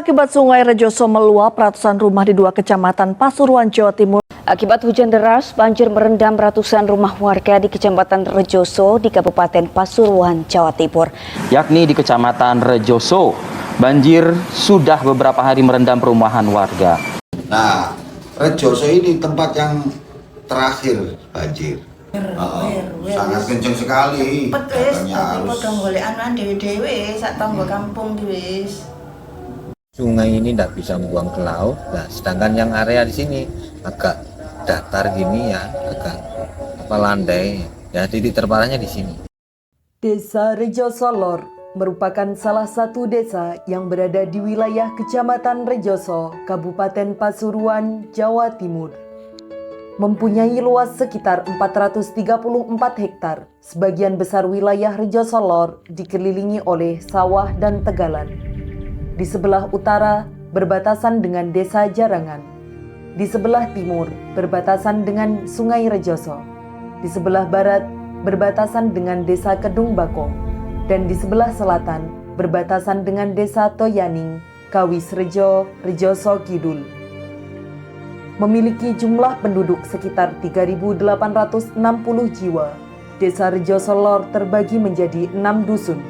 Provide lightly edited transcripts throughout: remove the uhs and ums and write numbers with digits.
Akibat Sungai Rejoso meluap, ratusan rumah di 2 kecamatan Pasuruan, Jawa Timur. Akibat hujan deras, banjir merendam ratusan rumah warga di Kecamatan Rejoso di Kabupaten Pasuruan, Jawa Timur. Yakni di Kecamatan Rejoso, banjir sudah beberapa hari merendam perumahan warga. Nah, Rejoso ini tempat yang terakhir banjir. Sangat kenceng sekali. Katanya harus. Dewe-dewe sak tangga kampung wis. Sungai ini tidak bisa membuang ke laut. Nah, sedangkan yang area di sini agak datar gini ya, agak landai. Ya, titik terparahnya di sini. Desa Rejoso Lor merupakan salah satu desa yang berada di wilayah Kecamatan Rejoso, Kabupaten Pasuruan, Jawa Timur. Mempunyai luas sekitar 434 hektar. Sebagian besar wilayah Rejoso Lor dikelilingi oleh sawah dan tegalan. Di sebelah utara berbatasan dengan Desa Jarangan. Di sebelah timur berbatasan dengan Sungai Rejoso. Di sebelah barat berbatasan dengan Desa Kedung Bakong. Dan di sebelah selatan berbatasan dengan Desa Toyaning, Kawis Rejo, Rejoso Kidul. Memiliki jumlah penduduk sekitar 3.860 jiwa. Desa Rejoso Lor terbagi menjadi 6 dusun,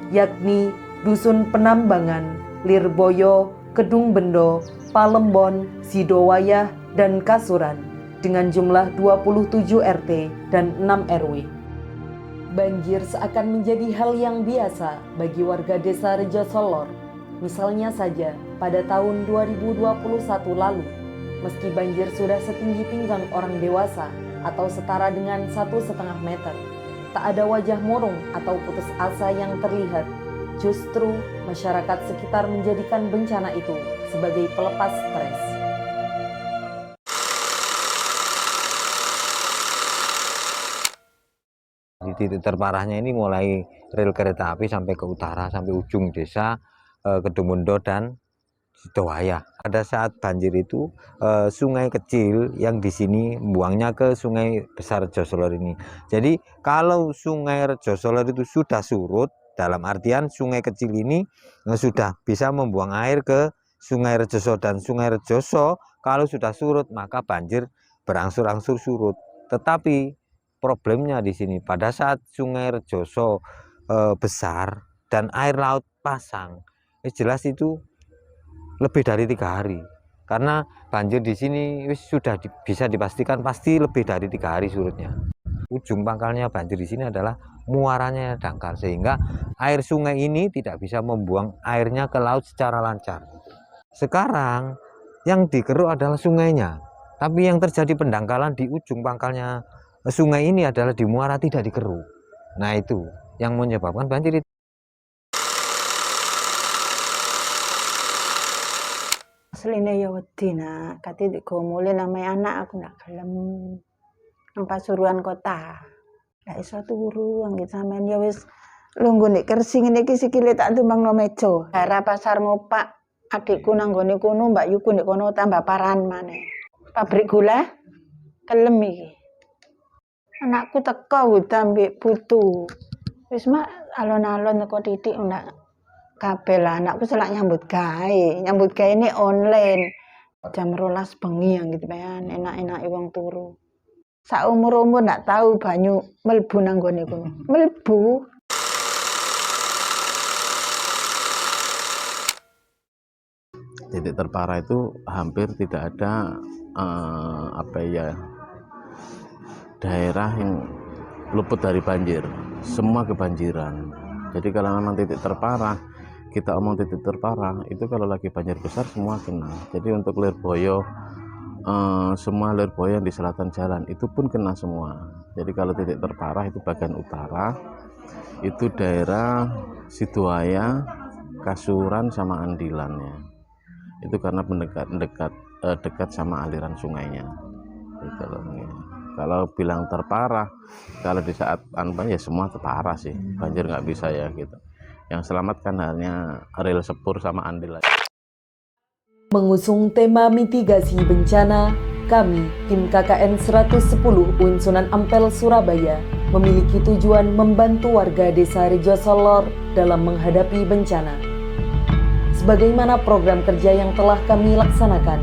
yakni Dusun Penambangan, Lirboyo, Kedung Bendo, Palembon, Sidowayah, dan Kasuran dengan jumlah 27 RT dan 6 RW. Banjir seakan menjadi hal yang biasa bagi warga desa Rejoso Lor. Misalnya saja pada tahun 2021 lalu, meski banjir sudah setinggi pinggang orang dewasa atau setara dengan 1,5 meter, tak ada wajah murung atau putus asa yang terlihat. Justru masyarakat sekitar menjadikan bencana itu sebagai pelepas stres. Di titik terparahnya ini mulai rel kereta api sampai ke utara, sampai ujung desa Kedung Bendo dan Sidowayah. Pada saat banjir itu sungai kecil yang di sini buangnya ke sungai besar Rejoso Lor ini. Jadi kalau sungai Rejoso Lor itu sudah surut, dalam artian sungai kecil ini sudah bisa membuang air ke Sungai Rejoso, dan Sungai Rejoso kalau sudah surut maka banjir berangsur-angsur surut. Tetapi problemnya di sini pada saat Sungai Rejoso besar dan air laut pasang, jelas itu lebih dari 3 hari. Karena banjir di sini sudah bisa dipastikan pasti lebih dari 3 hari surutnya. Ujung pangkalnya banjir di sini adalah muaranya dangkal, sehingga air sungai ini tidak bisa membuang airnya ke laut secara lancar. Sekarang yang dikeruk adalah sungainya, tapi yang terjadi pendangkalan di ujung pangkalnya sungai ini adalah di muara tidak dikeruk. Nah, itu yang menyebabkan banjir itu. Asline ya wedi nak, kate digomule namanya anak aku ndak gelem. Nang Pasuruan kota. Ndak iso turu anggit sampean ya wis lungguh nek kersi ngene iki sikile tak tumbangno meja. Daerah Pasar Ngopak, adikku nang gone kono, Mbak Yuku nek kono tambah paran maneh. Pabrik gula kelem iki. Anakku teko udah mbek putu. Wis mak alon-alon teko titik ndak kabeh lah anakku selak nyambut gawe. Nyambut gawe ini online. Jam 12 bengi gitu bayan, enak-enak wong turu. Sak umur-umur ndak tahu banyu mlebu nang gone kono. Mlebu. Titik terparah itu hampir tidak ada daerah yang luput dari banjir. Semua kebanjiran. Jadi kalau memang titik terparah, kita omong titik terparah itu kalau lagi banjir besar semua kena. Jadi untuk Lirboyo, semua Lirboyo yang di selatan jalan itu pun kena semua. Jadi kalau titik terparah itu bagian utara, itu daerah Sidowayah, Kasuran sama Andilannya. Itu karena dekat sama aliran sungainya. Gitu loh. Kalau bilang terparah, kalau di saat ya semua terparah sih. Banjir nggak bisa ya gitu. Yang selamatkan hanya rel sepur sama Andilan. Mengusung tema mitigasi bencana, kami, tim KKN 110 UIN Sunan Ampel Surabaya, memiliki tujuan membantu warga desa Rejoso Lor dalam menghadapi bencana. Sebagaimana program kerja yang telah kami laksanakan,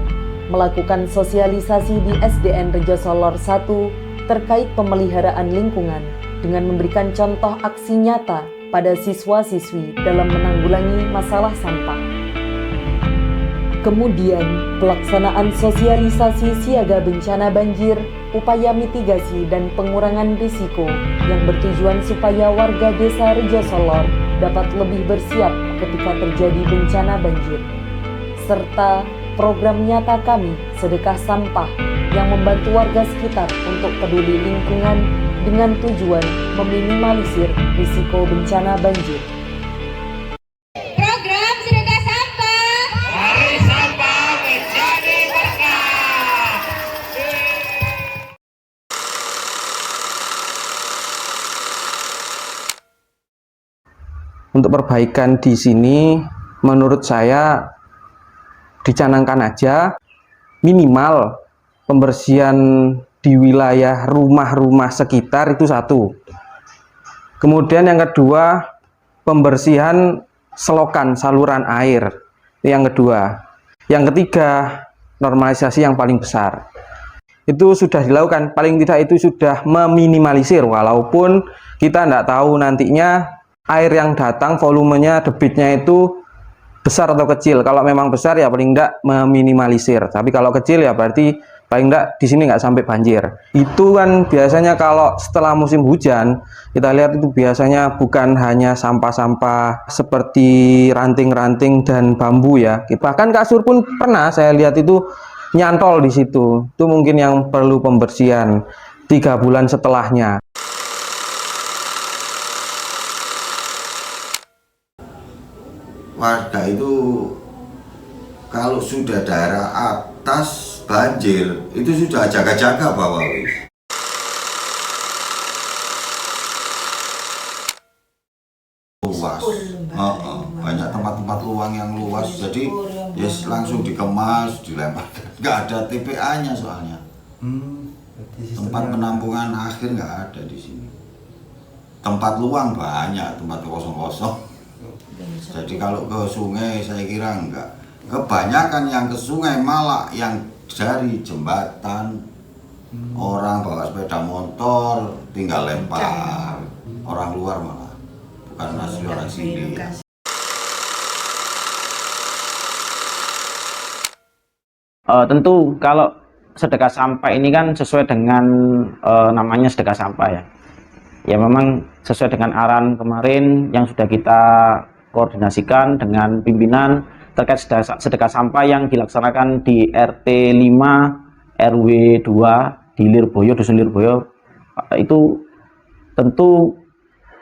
melakukan sosialisasi di SDN Rejoso Lor 1 terkait pemeliharaan lingkungan dengan memberikan contoh aksi nyata pada siswa-siswi dalam menanggulangi masalah sampah. Kemudian, pelaksanaan sosialisasi siaga bencana banjir, upaya mitigasi dan pengurangan risiko yang bertujuan supaya warga desa Rejoso Lor dapat lebih bersiap ketika terjadi bencana banjir. Serta program nyata kami, sedekah sampah, yang membantu warga sekitar untuk peduli lingkungan dengan tujuan meminimalisir risiko bencana banjir. Program sedekah sampah. Hari sampah menjadi berkah. Untuk perbaikan di sini, menurut saya dicanangkan aja minimal pembersihan di wilayah rumah-rumah sekitar itu satu. Kemudian yang kedua, pembersihan selokan saluran air. Itu yang kedua. Yang ketiga, normalisasi yang paling besar. Itu sudah dilakukan, paling tidak itu sudah meminimalisir, walaupun kita tidak tahu nantinya air yang datang volumenya, debitnya itu besar atau kecil. Kalau memang besar ya paling tidak meminimalisir, tapi kalau kecil ya berarti paling tidak di sini nggak sampai banjir. Itu kan biasanya kalau setelah musim hujan kita lihat itu biasanya bukan hanya sampah-sampah seperti ranting-ranting dan bambu ya, bahkan kasur pun pernah saya lihat itu nyantol di situ. Itu mungkin yang perlu pembersihan 3 bulan setelahnya. Warga itu kalau sudah daerah atas banjir itu sudah jaga-jaga bawah wis. Luas, banyak tempat-tempat luang yang luas, jadi yes, langsung dikemas, dilempar, nggak ada TPA-nya soalnya. Tempat penampungan akhir nggak ada di sini. Tempat luang banyak, tempat kosong-kosong. Jadi kalau ke sungai saya kira enggak. Kebanyakan yang ke sungai malah yang dari jembatan. Orang bawa sepeda motor tinggal lempar. Orang luar malah, bukan asli orang sini. Tentu kalau sedekah sampah ini kan sesuai dengan namanya sedekah sampah ya. Ya memang sesuai dengan arahan kemarin yang sudah kita koordinasikan dengan pimpinan terkait sedekah sampah yang dilaksanakan di RT 5 RW 2 di Lirboyo, Dusun Lirboyo. Itu tentu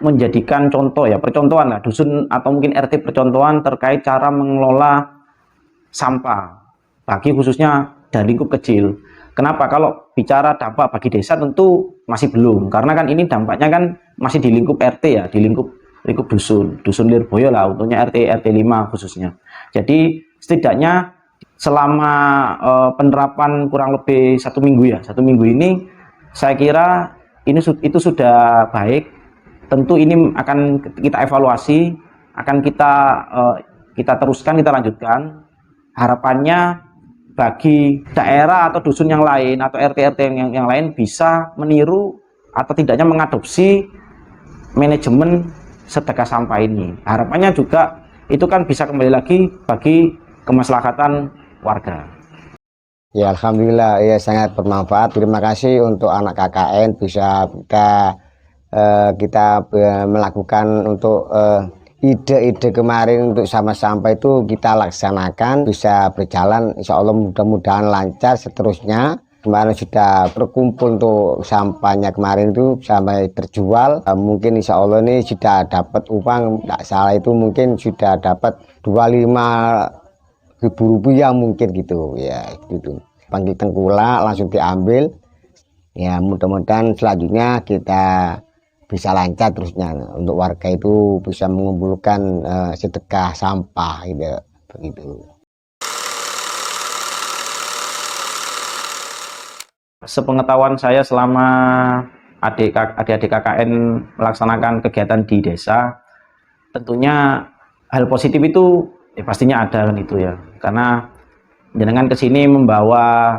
menjadikan contoh ya, percontohan lah, dusun atau mungkin RT percontohan terkait cara mengelola sampah bagi khususnya dari lingkup kecil. Kenapa? Kalau bicara dampak bagi desa tentu masih belum, karena kan ini dampaknya kan masih di lingkup RT ya, di lingkup dusun Lirboyo lah, untuknya RT 5 khususnya. Jadi setidaknya selama penerapan kurang lebih 1 minggu ya, 1 minggu ini saya kira itu sudah baik. Tentu ini akan kita evaluasi, akan kita teruskan, kita lanjutkan. Harapannya bagi daerah atau dusun yang lain atau RT yang lain bisa meniru atau tidaknya mengadopsi manajemen sedekah sampah ini. Harapannya juga itu kan bisa kembali lagi bagi kemaslahatan warga. Ya alhamdulillah ya sangat bermanfaat. Terima kasih untuk anak KKN bisa kita melakukan untuk ide-ide kemarin untuk sampah itu kita laksanakan bisa berjalan, insya Allah mudah-mudahan lancar seterusnya. Kemarin sudah berkumpul untuk sampahnya kemarin itu sampai terjual, mungkin insya Allah ini sudah dapat uang, tidak salah itu mungkin sudah dapat 25.000 rupiah mungkin gitu ya, gitu. Panggil tengkulak langsung diambil ya, mudah-mudahan selanjutnya kita bisa lancar terusnya untuk warga itu bisa mengumpulkan sedekah sampah gitu begitu. Sepengetahuan saya selama adik-adik KKN melaksanakan kegiatan di desa, tentunya hal positif itu pastinya ada kan itu ya, karena jenengan kesini membawa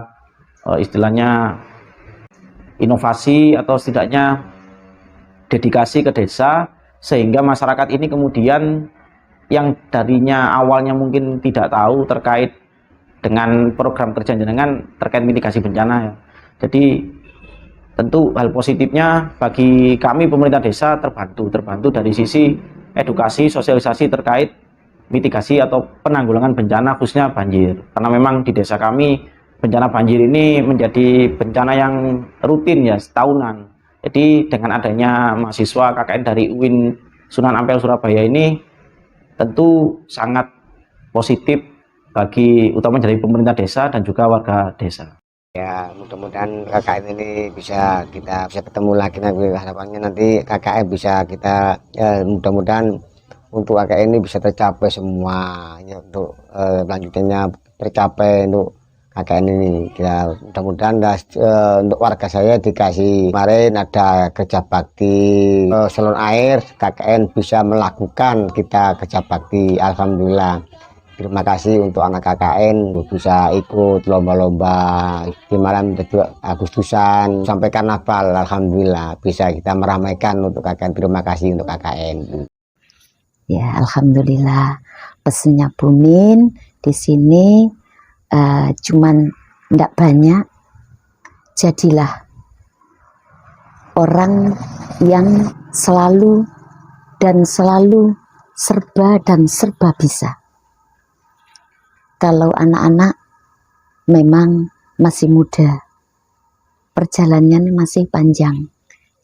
istilahnya inovasi atau setidaknya dedikasi ke desa, sehingga masyarakat ini kemudian yang tadinya awalnya mungkin tidak tahu terkait dengan program kerja jenengan terkait mitigasi bencana ya. Jadi tentu hal positifnya bagi kami pemerintah desa terbantu dari sisi edukasi, sosialisasi terkait mitigasi atau penanggulangan bencana khususnya banjir. Karena memang di desa kami bencana banjir ini menjadi bencana yang rutin ya, setahunan. Jadi dengan adanya mahasiswa KKN dari UIN Sunan Ampel Surabaya ini tentu sangat positif bagi utamanya dari pemerintah desa dan juga warga desa. Ya, mudah-mudahan KKN ini bisa ketemu lagi nanti, harapannya nanti KKN bisa kita mudah-mudahan untuk KKN ini bisa tercapai semua ya, untuk lanjutannya tercapai untuk KKN ini. Ya, mudah-mudahan untuk warga saya dikasih kemarin ada kerja bakti salon air, KKN bisa melakukan kita kerja bakti, alhamdulillah. Terima kasih untuk anak KKN bisa ikut lomba-lomba di malam 7 Agustusan sampai karnaval, alhamdulillah bisa kita meramaikan untuk KKN. Terima kasih untuk KKN. Ya, alhamdulillah pesennya Bumin di sini cuman tidak banyak. Jadilah orang yang selalu serba bisa. Kalau anak-anak memang masih muda, perjalanannya masih panjang.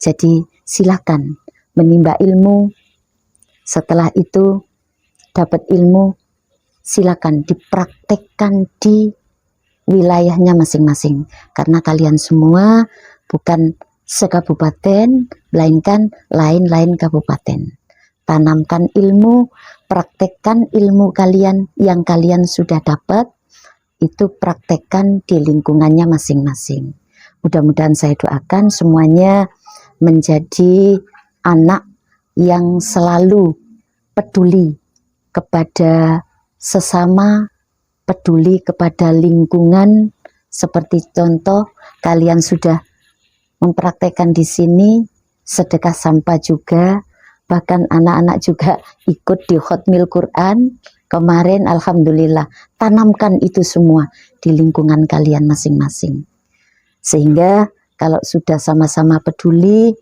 Jadi silakan menimba ilmu. Setelah itu dapat ilmu, silakan dipraktekkan di wilayahnya masing-masing. Karena kalian semua bukan sekabupaten, melainkan lain-lain kabupaten. Tanamkan ilmu, praktekkan ilmu kalian yang kalian sudah dapat, itu praktekkan di lingkungannya masing-masing. Mudah-mudahan saya doakan semuanya menjadi anak yang selalu peduli kepada sesama, peduli kepada lingkungan. Seperti contoh kalian sudah mempraktekkan di sini sedekah sampah juga. Bahkan anak-anak juga ikut di Khotmil Quran kemarin, alhamdulillah. Tanamkan itu semua di lingkungan kalian masing-masing. Sehingga kalau sudah sama-sama peduli,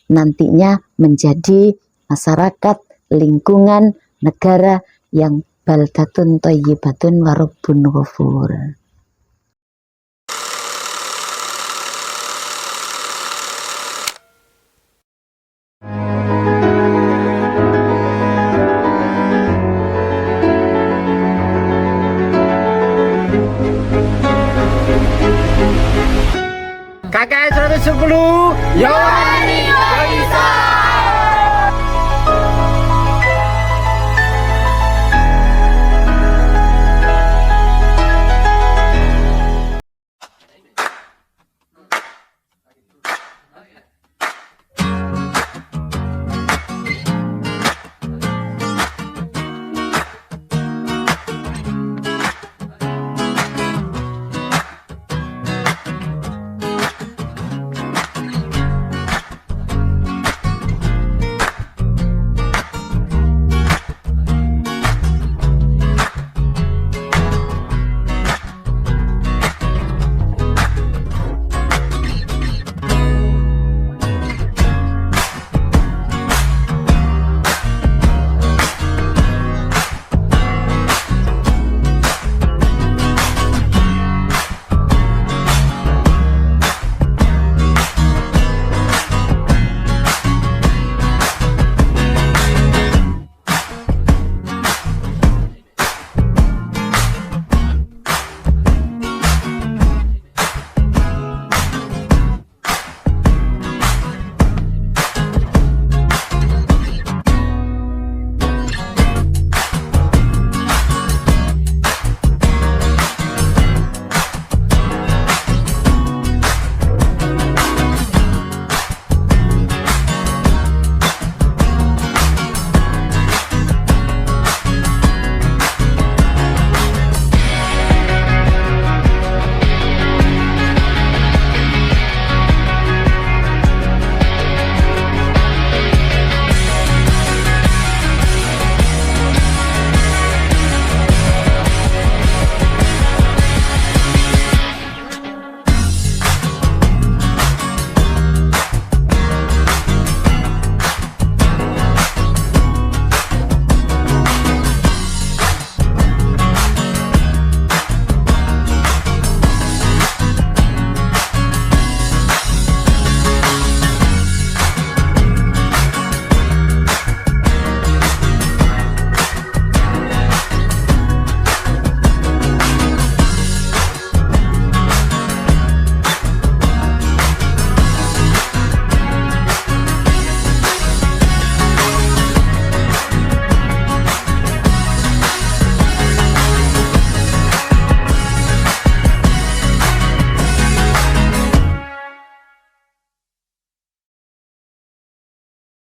nantinya menjadi masyarakat, lingkungan, negara yang baldatun thayyibatun wa rabbun ghafur.